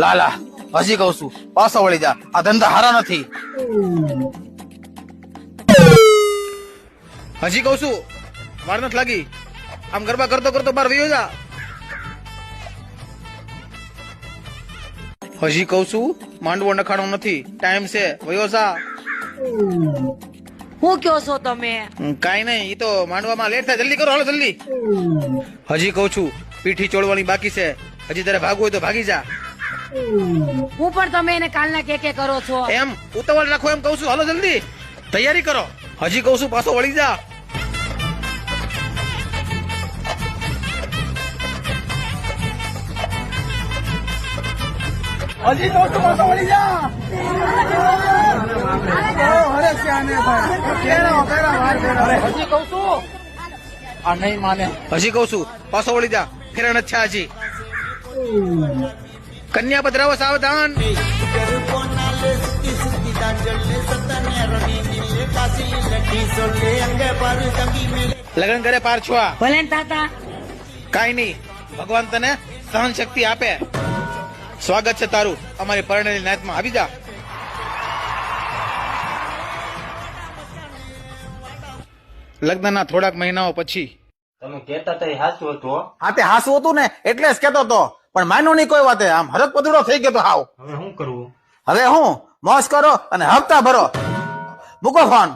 લાલા હજી કઉ છું પાછો વળી જા, આ ધંધા હારા નથી. હજી કઉ છું વાર નથી લાગી, આમ ગરબા કરતો કરતો બાર વયો જા. હજી કઉ છું માંડવો નખાણો નથી, ટાઈમ છે, વયો જા. હું કયો છો તમે? કાઈ નહીં, ઈ તો માંડવામાં લેટ થાય, જલ્દી કરો, હાલો જલ્દી. હજી કઉ છું પીઠી ચોળવાની બાકી છે, હજી તારે ભાગવું હોય તો ભાગી જા. હું પણ તમે એને કાલના કે કરો છો. એમ ઉતાવળ રાખો એમ કઉ છું, હાલો જલ્દી તૈયારી કરો. હજી કઉ છું પાછો વળી જા. હજી કઉ છું પાછો વળી જા. હજી કઉ છું આ નહીં માને. હજી કઉ છું પાછો વળી જા, ફેરણ જ છે હજી. કન્યા પધરાવો સાવધાન. લગ્ન કરે પારછુઆ ભલે ને તાતા. કાઈ નહીં, ભગવાન તને સહન શક્તિ આપે. સ્વાગત છે તારું અમારી પરણેલી નાતમાં, આવી જા. લગ્નના થોડાક મહિનાઓ પછી તમે કેતા તો હાચું હતું. આ તે હાસું હતું ને એટલે જ કેતો તો, પણ માન્યું નહીં કોઈ વાતે. આમ હરક પદુડો થઈ ગયો તો હાવ. હવે શું કરવું? હવે હું મોજ કરો અને હપ્તા ભરો. મૂકો ફોન.